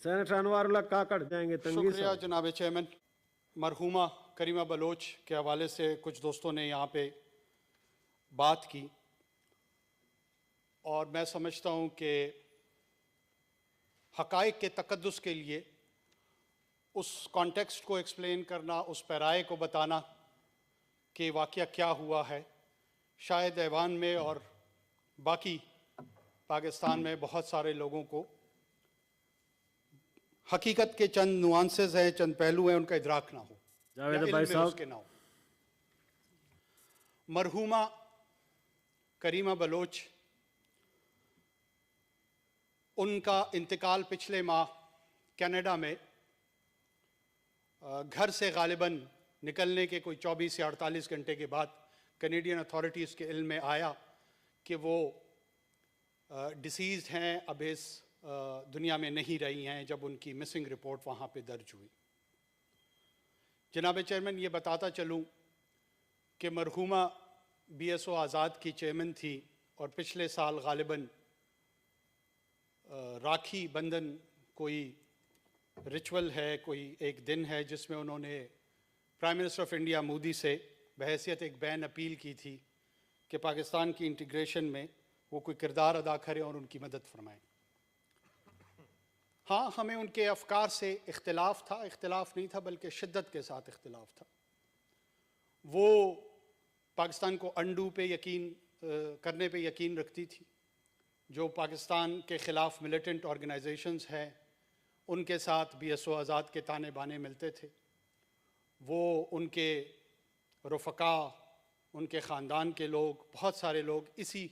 Senator انوار اللہ کاکڑ جائیں گے تنگی شکریہ جناب چیئرمین. مرحومہ کریمہ بلوچ کے حوالے سے کچھ دوستوں نے یہاں پہ بات کی، اور میں سمجھتا ہوں کہ حقائق کے تقدس کے لیے اس کانٹیکسٹ کو ایکسپلین کرنا، اس پیرائے کو بتانا کہ واقعہ کیا ہوا ہے، شاید ایوان میں اور باقی پاکستان میں بہت سارے لوگوں کو حقیقت کے چند نوانسز ہیں، چند پہلو ہیں، ان کا ادراک نہ ہو یا جاوید علم بھائی میں صاحب اس کے نہ ہو. مرحومہ کریمہ بلوچ، ان کا انتقال پچھلے ماہ کینیڈا میں گھر سے غالباً نکلنے کے کوئی 24 یا 48 گھنٹے کے بعد کینیڈین اتھارٹیز کے علم میں آیا کہ وہ ڈسیزڈ ہیں، اب اس دنیا میں نہیں رہی ہیں، جب ان کی مسنگ رپورٹ وہاں پہ درج ہوئی. جناب چیئرمین، یہ بتاتا چلوں کہ مرحومہ بی ایس او آزاد کی چیئرمین تھی، اور پچھلے سال غالباً راکھی بندھن کوئی ریچول ہے، کوئی ایک دن ہے جس میں انہوں نے prime minister of India Modi سے بحیثیت ایک بین اپیل کی تھی کہ پاکستان کی انٹیگریشن میں وہ کوئی کردار ادا کریں اور ان کی مدد فرمائیں. ہاں، ہمیں ان کے افکار سے اختلاف تھا، اختلاف نہیں تھا بلکہ شدت کے ساتھ اختلاف تھا. وہ پاکستان کو انڈو پہ یقین کرنے پہ یقین رکھتی تھی. جو پاکستان کے خلاف ملیٹنٹ آرگنائزیشنز ہیں ان کے ساتھ بی ایس او آزاد کے تانے بانے ملتے تھے. وہ ان کے رفقا، ان کے خاندان کے لوگ، بہت سارے لوگ اسی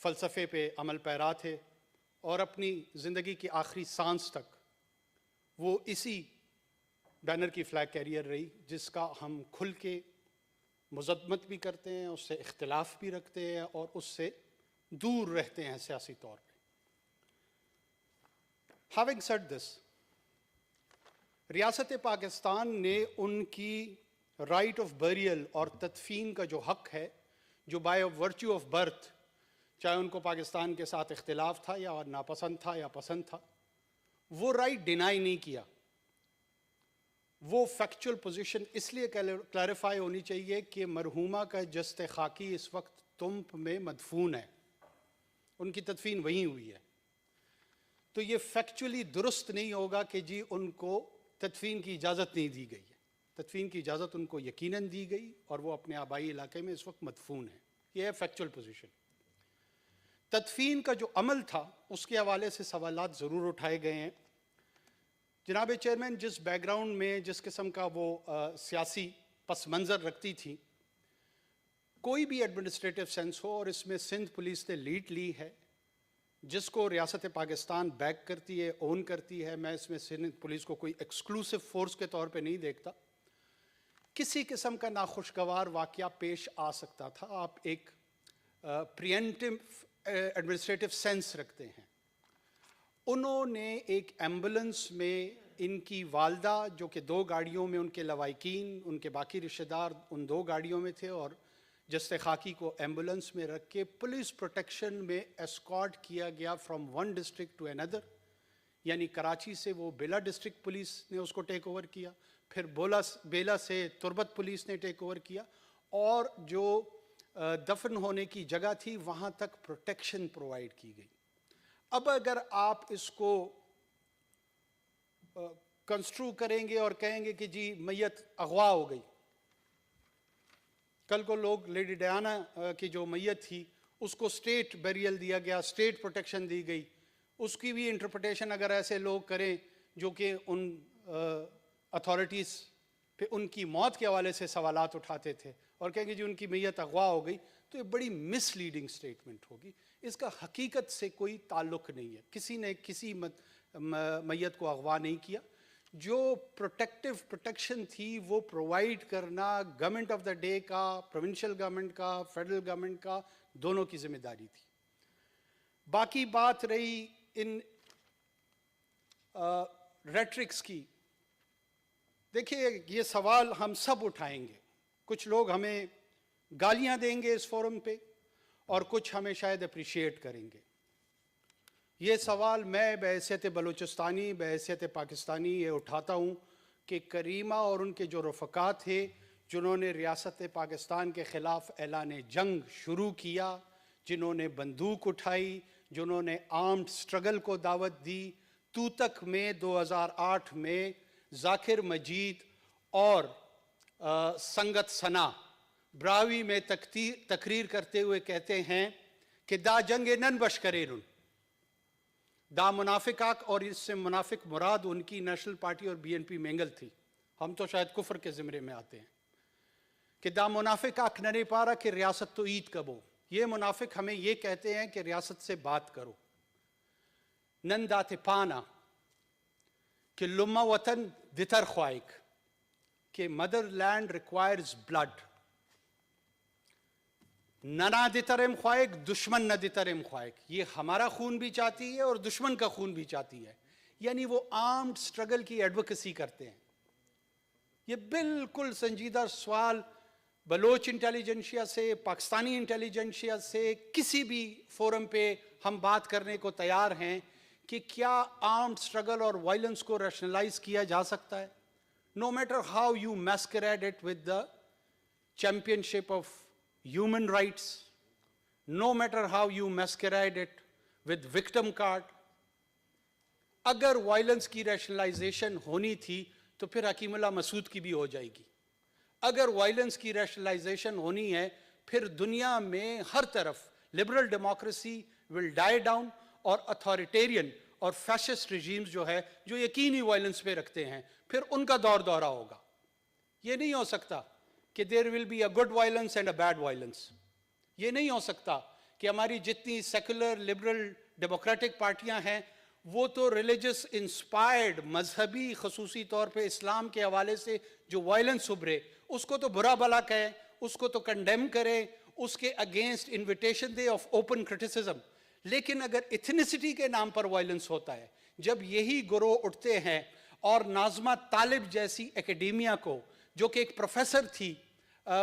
فلسفے پہ عمل پیرا تھے، اور اپنی زندگی کی آخری سانس تک وہ اسی بینر کی فلیگ کیریئر رہی، جس کا ہم کھل کے مذمت بھی کرتے ہیں، اس سے اختلاف بھی رکھتے ہیں، اور اس سے دور رہتے ہیں سیاسی طور پہ. Having said this, ریاست پاکستان نے ان کی رائٹ آف بیریل اور تدفین کا جو حق ہے، جو بائی ورچو آف برتھ، چاہے ان کو پاکستان کے ساتھ اختلاف تھا یا ناپسند تھا یا پسند تھا، وہ رائٹ ڈینائی نہیں کیا. وہ فیکچول پوزیشن اس لیے کلیریفائی ہونی چاہیے کہ مرحومہ کا جسد خاکی اس وقت تمب میں مدفون ہے، ان کی تدفین وہیں ہوئی ہے. تو یہ فیکچولی درست نہیں ہوگا کہ جی ان کو تدفین کی اجازت نہیں دی گئی ہے. تدفین کی اجازت ان کو یقیناً دی گئی، اور وہ اپنے آبائی علاقے میں اس وقت مدفون ہیں. یہ ہے فیکچول پوزیشن. تدفین کا جو عمل تھا اس کے حوالے سے سوالات ضرور اٹھائے گئے ہیں. جناب چیئرمین، جس بیک گراؤنڈ میں جس قسم کا وہ سیاسی پس منظر رکھتی تھی، کوئی بھی ایڈمنسٹریٹو سینس ہو، اور اس میں سندھ پولیس نے لیڈ لی ہے، جس کو ریاست پاکستان بیک کرتی ہے، اون کرتی ہے. میں اس میں سندھ پولیس کو کوئی ایکسکلوسو فورس کے طور پہ نہیں دیکھتا. کسی قسم کا ناخوشگوار واقعہ پیش آ سکتا تھا. آپ ایک پریمپٹیو ایڈمنسٹریٹو سینس رکھتے ہیں. انہوں نے ایک ایمبولنس میں ان کی والدہ، جو کہ 2 گاڑیوں میں ان کے لواحقین، ان کے باقی رشتہ دار ان 2 گاڑیوں میں تھے، اور جسد خاکی کو ایمبولنس میں رکھ کے پولیس پروٹیکشن میں اسکارٹ کیا گیا فرام ون ڈسٹرکٹ ٹو اندر. یعنی کراچی سے وہ بیلا ڈسٹرکٹ پولیس نے اس کو ٹیک اوور کیا، پھر بیلا سے تربت پولیس نے ٹیک اوور کیا، اور جو دفن ہونے کی جگہ تھی وہاں تک پروٹیکشن پرووائڈ کی گئی. اب اگر آپ اس کو کنسٹرو کریں گے اور کہیں گے کہ جی میت اغوا ہو گئی، کل کو لوگ لیڈی ڈیانا کی جو میت تھی اس کو اسٹیٹ بیریل دیا گیا، اسٹیٹ پروٹیکشن دی گئی، اس کی بھی انٹرپریٹیشن اگر ایسے لوگ کریں جو کہ ان اتھارٹیز پہ ان کی موت کے حوالے سے سوالات اٹھاتے تھے اور کہیں گے جی ان کی میت اغوا ہو گئی، تو یہ بڑی مس لیڈنگ اسٹیٹمنٹ ہوگی. اس کا حقیقت سے کوئی تعلق نہیں ہے. کسی نے کسی میت کو اغوا نہیں کیا. جو پروٹیکشن تھی وہ پرووائڈ کرنا گورنمنٹ آف دا ڈے کا، پروونشل گورنمنٹ کا، فیڈرل گورنمنٹ کا، دونوں کی ذمہ داری تھی. باقی بات رہی ان ریٹرکس کی. دیکھیے، یہ سوال ہم سب اٹھائیں گے. کچھ لوگ ہمیں گالیاں دیں گے اس فورم پہ، اور کچھ ہمیں شاید اپریشیٹ کریں گے. یہ سوال میں بحیثیت بلوچستانی بحیثیت پاکستانی یہ اٹھاتا ہوں کہ کریمہ اور ان کے جو رفقا تھے جنہوں نے ریاست پاکستان کے خلاف اعلان جنگ شروع کیا، جنہوں نے بندوق اٹھائی، جنہوں نے آرمڈ سٹرگل کو دعوت دی، توتک میں 2008 میں ذاکر مجید اور سنگت ثنا براوی میں تقریر کرتے ہوئے کہتے ہیں کہ دا جنگ نن بش کریرن، دا منافق آک، اور اس سے منافق مراد ان کی نیشنل پارٹی اور بی این پی مینگل تھی، ہم تو شاید کفر کے زمرے میں آتے ہیں، کہ دا منافق آک ننے پارا کہ ریاست تو عید کبو، یہ منافق ہمیں یہ کہتے ہیں کہ ریاست سے بات کرو، نن دات پانا کہ لما وطن دتر خوائک، کہ مدر لینڈ ریکوائرز بلڈ، ننا دترم خوائک دشمن نہ دترم خوائک، یہ ہمارا خون بھی چاہتی ہے اور دشمن کا خون بھی چاہتی ہے، یعنی وہ آرمڈ سٹرگل کی ایڈوکیسی کرتے ہیں۔ یہ بالکل سنجیدہ سوال بلوچ انٹیلیجنشیا سے، پاکستانی انٹیلیجنشیا سے، کسی بھی فورم پہ ہم بات کرنے کو تیار ہیں کہ کیا آرمڈ سٹرگل اور وائلنس کو ریشنلائز کیا جا سکتا ہے؟ No matter how you masquerade it with the championship of human rights, no matter how you masquerade it with victim card. اگر وائلنس کی ریشنلائزیشن ہونی تھی تو پھر حکیم اللہ مسعود کی بھی ہو جائے گی۔ اگر وائلنس کی ریشنلائزیشن ہونی ہے پھر دنیا میں ہر طرف لبرل ڈیموکریسی ول ڈائی ڈاؤن، اور اتھارٹیرین اور فیشسٹ ریجیمز جو ہے جو یقینی وائلنس پہ رکھتے ہیں پھر ان کا دور دورہ ہوگا۔ یہ نہیں ہو سکتا کہ there will be a good violence and a bad violence, یہ نہیں ہو سکتا کہ ہماری جتنی سیکولر لبرل ڈیموکریٹک پارٹیاں ہیں وہ تو ریلیجس انسپائرڈ مذہبی، خصوصی طور پہ اسلام کے حوالے سے جو وائلنس ابھرے اس کو تو برا بلا کہیں، اس کو تو کنڈیم کریں، اس کے against invitation they of open criticism, لیکن اگر ایتھنیسٹی کے نام پر وائلنس ہوتا ہے، جب یہی گروہ اٹھتے ہیں اور ناظمہ طالب جیسی اکیڈیمیا کو، جو کہ ایک پروفیسر تھی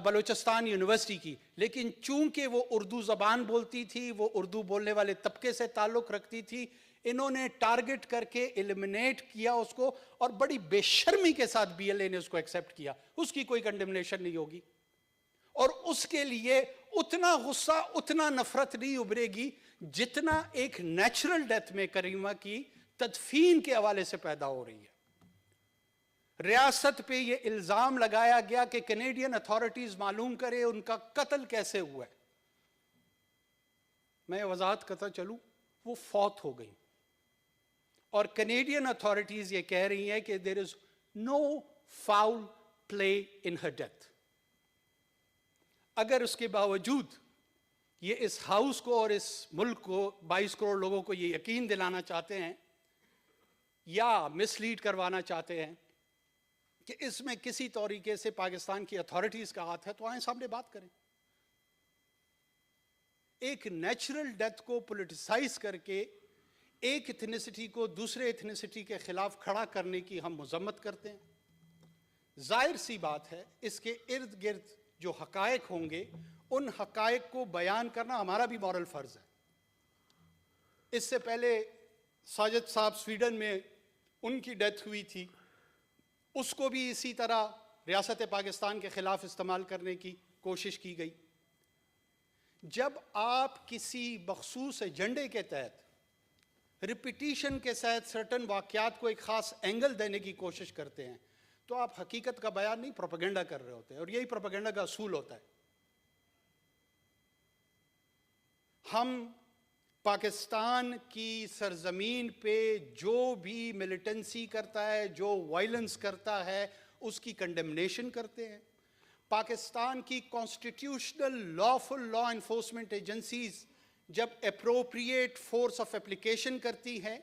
بلوچستان یونیورسٹی کی، لیکن چونکہ وہ اردو زبان بولتی تھی، وہ اردو بولنے والے طبقے سے تعلق رکھتی تھی، انہوں نے ٹارگٹ کر کے ایلیمنیٹ کیا اس کو، اور بڑی بے شرمی کے ساتھ بی ایل اے نے اس کو ایکسیپٹ کیا، اس کی کوئی کنڈمنیشن نہیں ہوگی، اور اس کے لیے اتنا غصہ، اتنا نفرت نہیں ابھرے گی جتنا ایک نیچرل ڈیتھ میں کریمہ کی تدفین کے حوالے سے پیدا ہو رہی ہے۔ ریاست پہ یہ الزام لگایا گیا کہ کینیڈین اتھارٹیز معلوم کرے ان کا قتل کیسے ہوا ہے۔ میں وضاحت کرتا چلوں، وہ فوت ہو گئی، اور کینیڈین اتھارٹیز یہ کہہ رہی ہیں کہ دیر از نو فاؤل پلے ان ہر ڈیتھ۔ اگر اس کے باوجود یہ اس ہاؤس کو اور اس ملک کو، 22 کروڑ لوگوں کو یہ یقین دلانا چاہتے ہیں یا مس لیڈ کروانا چاہتے ہیں کہ اس میں کسی طریقے سے پاکستان کی اتھارٹیز کا ہاتھ ہے، تو آئیں سامنے بات کریں۔ ایک نیچرل ڈیتھ کو پولیٹیسائز کر کے ایک ایتھنیسٹی کو دوسرے ایتھنیسٹی کے خلاف کھڑا کرنے کی ہم مذمت کرتے ہیں۔ ظاہر سی بات ہے اس کے ارد گرد جو حقائق ہوں گے ان حقائق کو بیان کرنا ہمارا بھی مورل فرض ہے۔ اس سے پہلے ساجد صاحب سویڈن میں ان کی ڈیتھ ہوئی تھی، اس کو بھی اسی طرح ریاست پاکستان کے خلاف استعمال کرنے کی کوشش کی گئی۔ جب آپ کسی مخصوص ایجنڈے کے تحت ریپیٹیشن کے ساتھ سرٹن واقعات کو ایک خاص اینگل دینے کی کوشش کرتے ہیں تو آپ حقیقت کا بیان نہیں، پروپیگنڈا کر رہے ہوتے ہیں، اور یہی پروپیگنڈا کا اصول ہوتا ہے۔ ہم پاکستان کی سرزمین پہ جو بھی ملیٹنسی کرتا ہے، جو وائلنس کرتا ہے، اس کی کنڈمنیشن کرتے ہیں۔ پاکستان کی constitutional lawful law enforcement agencies جب اپروپریٹ فورس آف اپلیکیشن کرتی ہیں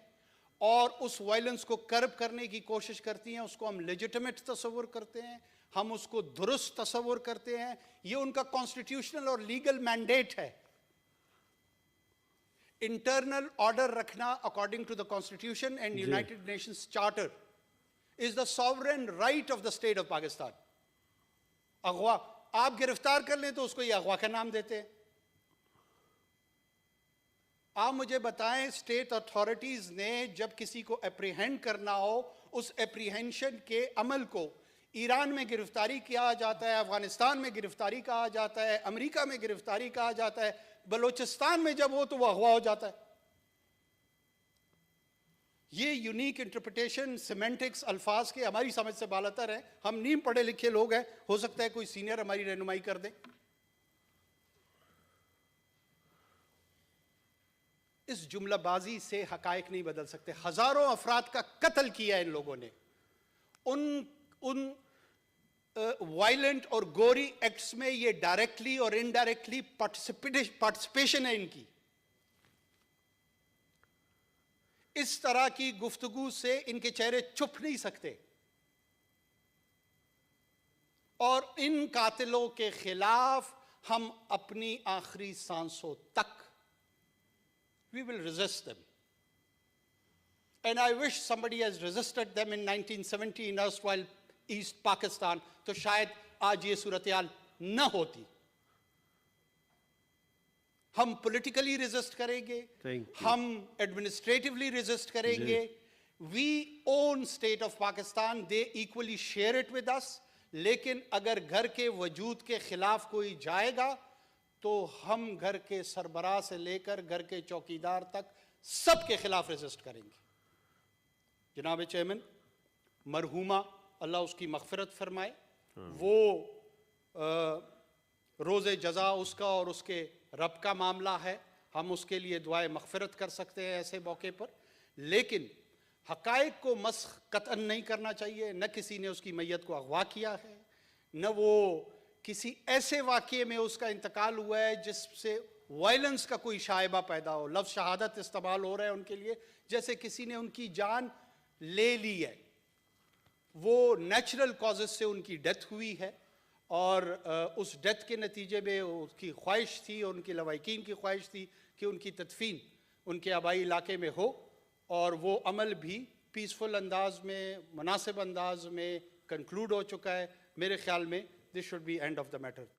اور اس وائلنس کو کرب کرنے کی کوشش کرتی ہیں، اس کو ہم لیجٹمیٹ تصور کرتے ہیں، ہم اس کو درست تصور کرتے ہیں، یہ ان کا کانسٹیٹیوشنل اور لیگل مینڈیٹ ہے۔ انٹرنل آرڈر رکھنا according to the constitution and United Nations charter is the sovereign right of the state of Pakistan. اغوا آپ گرفتار کر لیں تو اس کو یہ اغوا کا نام دیتے ہیں۔ آپ مجھے بتائیں اسٹیٹ اتھارٹیز نے جب کسی کو اپریہینڈ کرنا ہو اس اپریہینشن کے عمل کو ایران میں گرفتاری کیا جاتا ہے، افغانستان میں گرفتاری کہا جاتا ہے، امریکہ میں گرفتاری کہا جاتا ہے، بلوچستان میں جب ہو تو وہ اغوا ہو جاتا ہے. یہ یونیک انٹرپریٹیشن سیمنٹکس الفاظ کے ہماری سمجھ سے بالاتر ہیں. ہم نیم پڑھے لکھے لوگ ہیں، ہو سکتا ہے کوئی سینئر ہماری رہنمائی کر دے. اس جملہ بازی سے حقائق نہیں بدل سکتے. ہزاروں افراد کا قتل کیا ان لوگوں نے. ان وائلنٹ اور گوری ایکٹس میں یہ ڈائریکٹلی اور انڈائریکٹلی پارٹیسپیشن ہے ان کی. اس طرح کی گفتگو سے ان کے چہرے چھپ نہیں سکتے. اور ان قاتلوں کے خلاف ہم اپنی آخری سانسوں تک we will resist them. And I wish somebody has resisted them in 1970 in erstwhile East Pakistan, تو شاید آج یہ صورتحال نہ ہوتی. ہم پولیٹیکلی ریزسٹ کریں گے، ہم ایڈمنسٹریٹولی ریزسٹ کریں گے. We own state of Pakistan, they equally share it with us. لیکن اگر گھر کے وجود کے خلاف کوئی جائے گا تو ہم گھر کے سربراہ سے لے کر گھر کے چوکیدار تک سب کے خلاف ریزسٹ کریں گے. جناب چیئرمین، مرحومہ اللہ اس کی مغفرت فرمائے، وہ روز جزا اس کا اور اس کے رب کا معاملہ ہے. ہم اس کے لیے دعائے مغفرت کر سکتے ہیں ایسے موقع پر، لیکن حقائق کو مسخ قطعاً نہیں کرنا چاہیے. نہ کسی نے اس کی میت کو اغوا کیا ہے، نہ وہ کسی ایسے واقعے میں اس کا انتقال ہوا ہے جس سے وائلنس کا کوئی شائبہ پیدا ہو. لفظ شہادت استعمال ہو رہا ہے ان کے لیے جیسے کسی نے ان کی جان لے لی ہے. وہ نیچرل کازز سے ان کی ڈیتھ ہوئی ہے، اور اس ڈیتھ کے نتیجے میں اس کی خواہش تھی اور ان کے لواحقین کی خواہش تھی کہ ان کی تدفین ان کے آبائی علاقے میں ہو، اور وہ عمل بھی پیسفل انداز میں، مناسب انداز میں کنکلوڈ ہو چکا ہے. میرے خیال میں this should be end of the matter.